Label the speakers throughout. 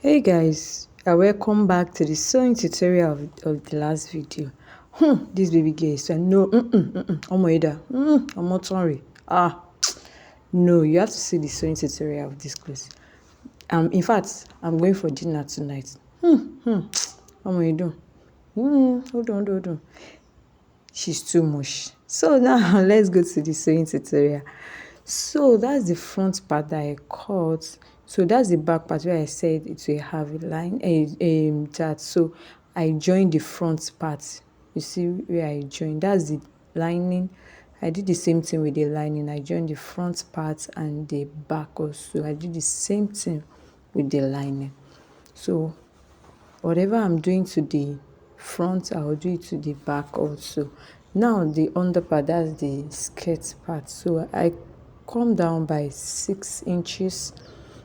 Speaker 1: Hey guys, welcome back to the sewing tutorial of the last video. This baby girl is saying no, Omo Ida, Omo sorry. No, you have to see the sewing tutorial of this clothes. In fact, I'm going for dinner tonight. Omo Ida, hold on. She's too much. So now let's go to the sewing tutorial. So that's the front part that I cut. So that's the back part where I said it will have a line, a that. So I joined the front part. You see where I joined? That's the lining. I did the same thing with the lining. I joined the front part and the back also. I did the same thing with the lining. So whatever I'm doing to the front, I'll do it to the back also. Now the under part, that's the skirt part. So I come down by 6 inches.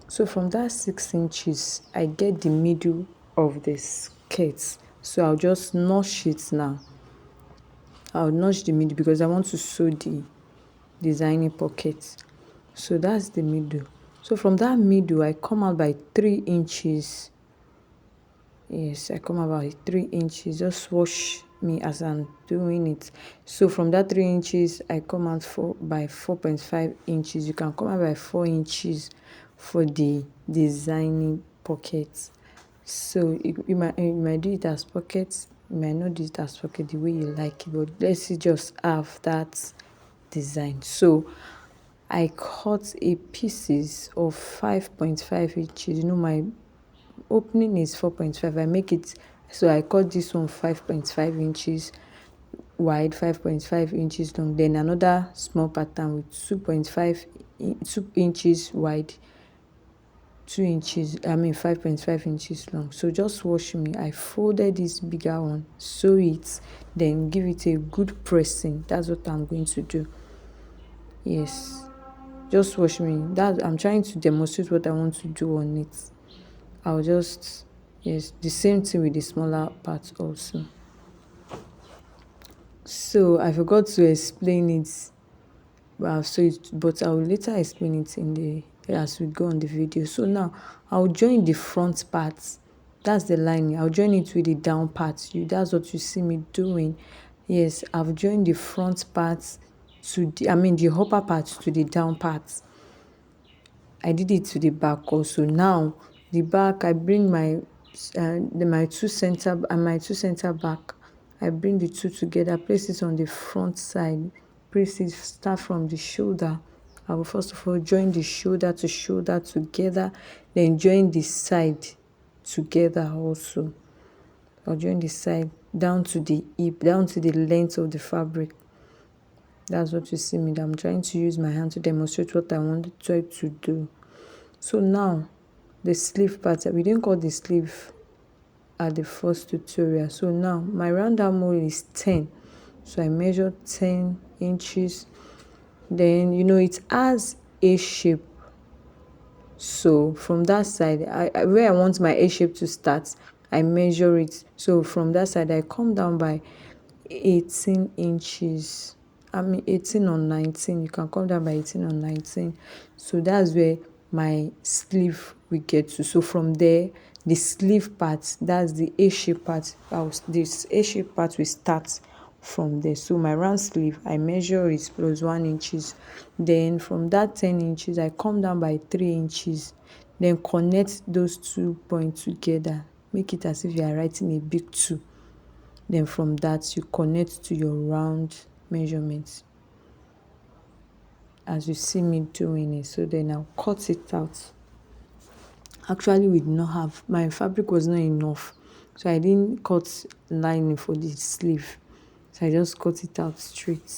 Speaker 1: So from that 6 inches, I get the middle of the skirt. So I'll just notch it now. I'll notch the middle because I want to sew the designing pocket. So that's the middle. So from that middle, I come out by 3 inches. Yes, I come about 3 inches. Just watch me as I'm doing it. So from that 3 inches, I come out by 4.5 inches. You can come out by 4 inches for the designing pocket. So you might do it as pockets. You might not do it as pocket the way you like it, but let's just have that design. So I cut a pieces of 5.5 inches. You know my opening is 4.5. I make it so I cut this one 5.5 inches wide, 5.5 inches long, then another small pattern with 2 inches wide, 5.5 inches long. So just watch me. I folded this bigger one, sew it, then give it a good pressing. That's what I'm going to do. Yes, just watch me. That I'm trying to demonstrate what I want to do on it. I'll just, yes, the same thing with the smaller part also. So I forgot to explain it, but I will later explain it as we go on the video. So now I'll join the front part. That's the lining. I'll join it with the down part. That's what you see me doing. Yes, I've joined the front part the upper part to the down part. I did it to the back also. Now the back, I bring my two center back. I bring the two together, place it on the front side, place it, start from the shoulder. I will first of all join the shoulder to shoulder together, then join the side together also. I'll join the side down to the hip, down to the length of the fabric. That's what you see me. I'm trying to use my hand to demonstrate what I want to do. So now the sleeve part, we didn't cut the sleeve at the first tutorial. So now my round armhole is 10. So I measure 10 inches. Then it has a shape. So from that side, where I want my A shape to start, I measure it. So from that side, I come down by 18 inches. 18 or 19. You can come down by 18 or 19. So that's where my sleeve will get to. So from there, the sleeve part, that's the A shape part. This A shape part will start from there. So my round sleeve, I measure it plus 1 inches. Then from that 10 inches, I come down by 3 inches. Then connect those 2 points together. Make it as if you are writing a big 2. Then from that, you connect to your round measurements as you see me doing it. So then I'll cut it out. Actually, we did not have, my fabric was not enough, so I didn't cut lining for the sleeve. So I just cut it out straight.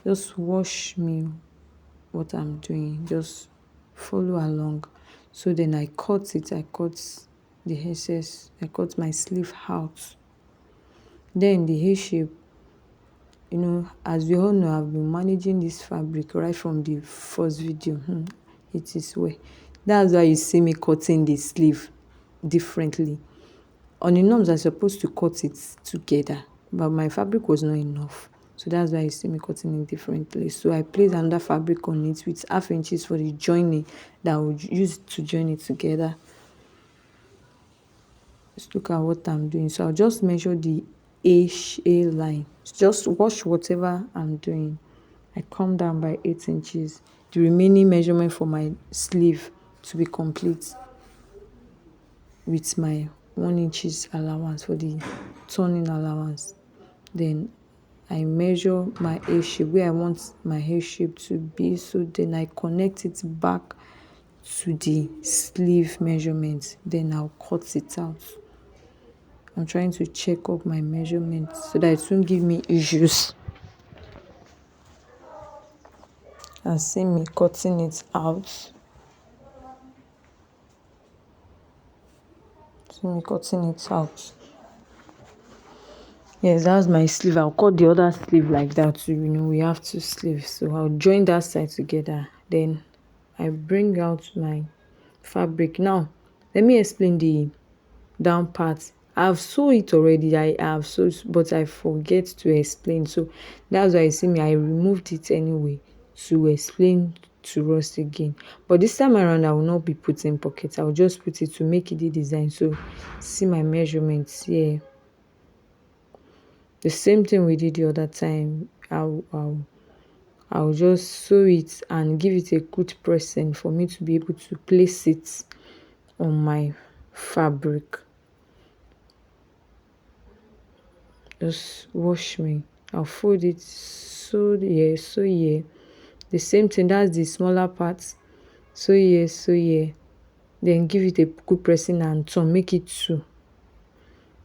Speaker 1: Just watch me what I'm doing. Just follow along. So then I cut it. I cut the excess. I cut my sleeve out. Then the A shape, as we all know, I've been managing this fabric right from the first video. It is well. That's why you see me cutting the sleeve differently. On the norms, I'm supposed to cut it together, but my fabric was not enough. So that's why you see me cutting it differently. So I placed another fabric on it with 1/2 inches for the joining that I would use to join it together. look at what I'm doing. So I'll just measure the A line. Just watch whatever I'm doing. I come down by 8 inches. The remaining measurement for my sleeve to be complete with my 1 inches allowance for the turning allowance. Then I measure my A shape where I want my hair shape to be. So then I connect it back to the sleeve measurement. Then I'll cut it out. I'm trying to check up my measurements so that it won't give me issues. And see me cutting it out. See me cutting it out. Yes, that's my sleeve. I'll cut the other sleeve like that too. We have 2 sleeves. So I'll join that side together. Then I bring out my fabric. Now, let me explain the down part. I've sewn it already. I have sewn, but I forget to explain. So that's why you see me. I removed it anyway to explain to us again. But this time around, I will not be putting pockets. I will just put it to make it the design. So see my measurements here. The same thing we did the other time. I'll just sew it and give it a good pressing for me to be able to place it on my fabric. Just wash me. I'll fold it so here, so here. The same thing, that's the smaller part. So here, so here. Then give it a good pressing and turn, make it 2.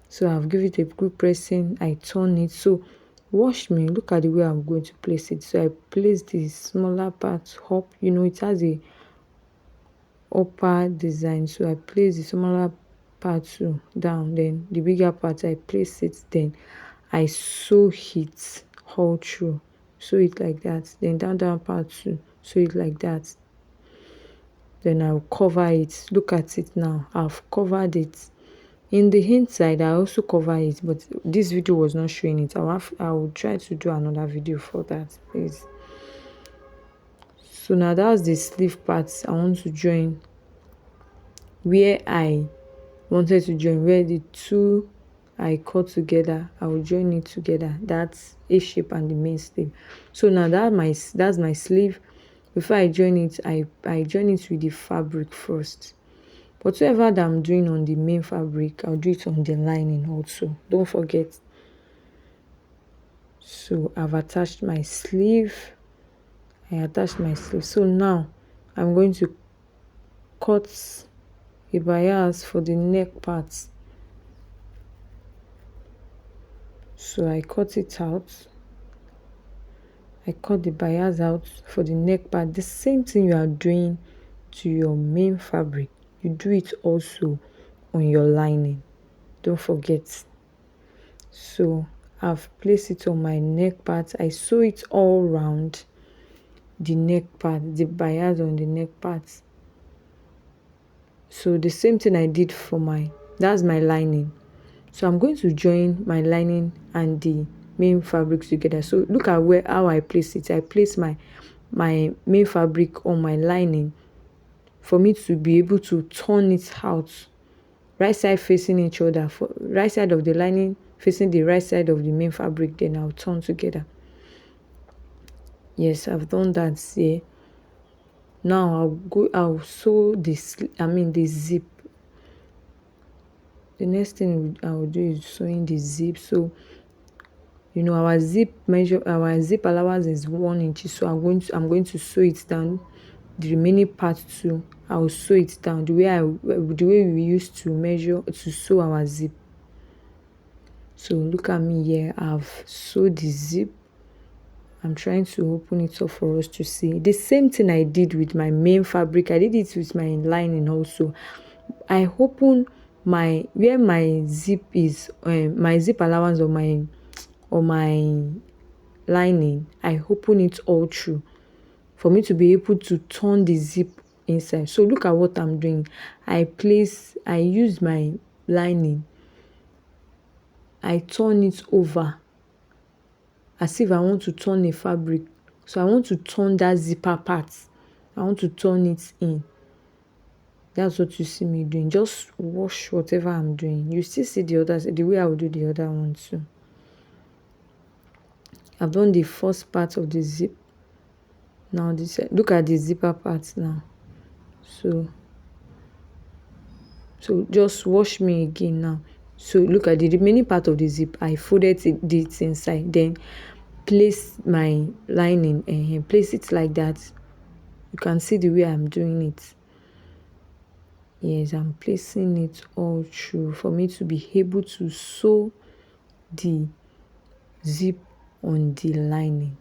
Speaker 1: So I've given it a good pressing, I turn it. So watch me, look at the way I'm going to place it. So I place the smaller part up. It has a upper design. So I place the smaller part too down. Then the bigger part, I place it. Then I sew it all through. Sew it like that. Then down part too. Sew it like that. Then I'll cover it. Look at it now. I've covered it. In the inside, I also cover it, but this video was not showing it. I will try to do another video for that, please. So now that's the sleeve part. I want to join where I wanted to join, where the 2 I cut together. I will join it together. That's A shape and the main sleeve. So now that's my sleeve. Before I join it, I join it with the fabric first. Whatever that I'm doing on the main fabric, I'll do it on the lining also. Don't forget. So I've attached my sleeve. I attached my sleeve. So now I'm going to cut a bias for the neck part. So I cut it out. I cut the bias out for the neck part. The same thing you are doing to your main fabric, you do it also on your lining. Don't forget. So I've placed it on my neck part. I sew it all round the neck part, the bias on the neck part. So the same thing I did for that's my lining. So I'm going to join my lining and the main fabric together. So look at how I place it. I place my main fabric on my lining for me to be able to turn it out. Right side facing each other. For right side of the lining facing the right side of the main fabric. Then I'll turn together. Yes, I've done that here. Now I'll sew the zip. The next thing I will do is sewing the zip. So our zip allowance is 1 inch. So I'm going to sew it down. The remaining part too, I will sew it down the way we used to measure to sew our zip. So look at me here. I've sewed the zip. I'm trying to open it up for us to see. The same thing I did with my main fabric. I did it with my lining also. I open where my zip is, my zip allowance on my lining. I open it all through for me to be able to turn the zip inside. So look at what I'm doing. I use my lining. I turn it over as if I want to turn a fabric. So I want to turn that zipper part. I want to turn it in. That's what you see me doing. Just wash whatever I'm doing. You still see the others, the way I will do the other one too. I've done the first part of the zip. Now this, look at the zipper part now. So just wash me again now. So look at the remaining part of the zip. I folded it inside. Then place my lining and place it like that. You can see the way I'm doing it. Yes, I'm placing it all through for me to be able to sew the zip on the lining.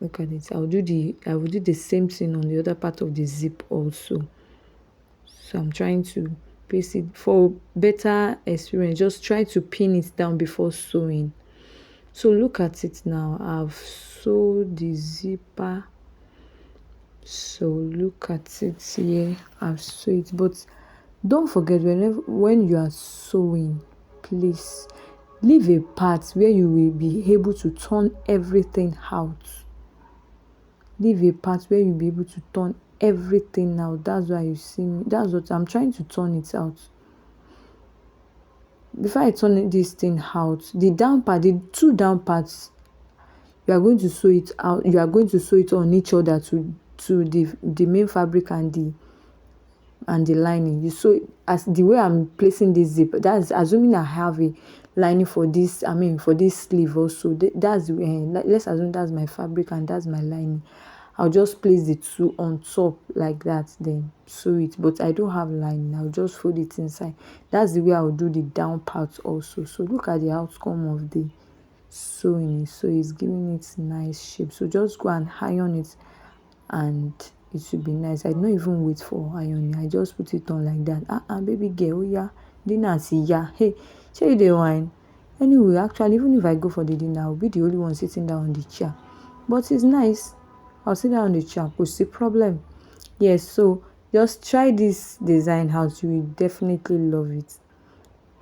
Speaker 1: Look at it. I will do the same thing on the other part of the zip also. So I'm trying to place it for better experience. Just try to pin it down before sewing. So look at it now. I've sewed the zipper. So look at it here. I've sewed it. But don't forget, when you are sewing, please leave a part where you will be able to turn everything out. Leave a part where you'll be able to turn everything out. That's why you see me. That's what I'm trying to turn it out. Before I turn this thing out, the down part, the two down parts, you are going to sew it out. You are going to sew it on each other to the main fabric and the lining. You sew as the way I'm placing this zip. That's assuming I have a lining for this. I mean for this sleeve also. That's let's assume that's my fabric and that's my lining. I'll just place the two on top like that, then sew it. But I don't have lining. I'll just fold it inside. That's the way I'll do the down part also. So look at the outcome of the sewing. So it's giving it nice shape. So just go and iron it and it should be nice. I don't even wait for ironing. I just put it on like that. Baby girl, oh yeah, dinner see yeah. Hey, show you the wine. Anyway, actually, even if I go for the dinner, I'll be the only one sitting down on the chair. But it's nice. I'll sit down on the chair. What's the problem? Yes, so just try this design out. You will definitely love it.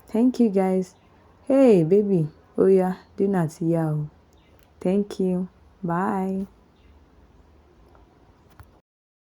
Speaker 1: Thank you, guys. Hey, baby. Oh yeah, dinner see yeah. Thank you. Bye.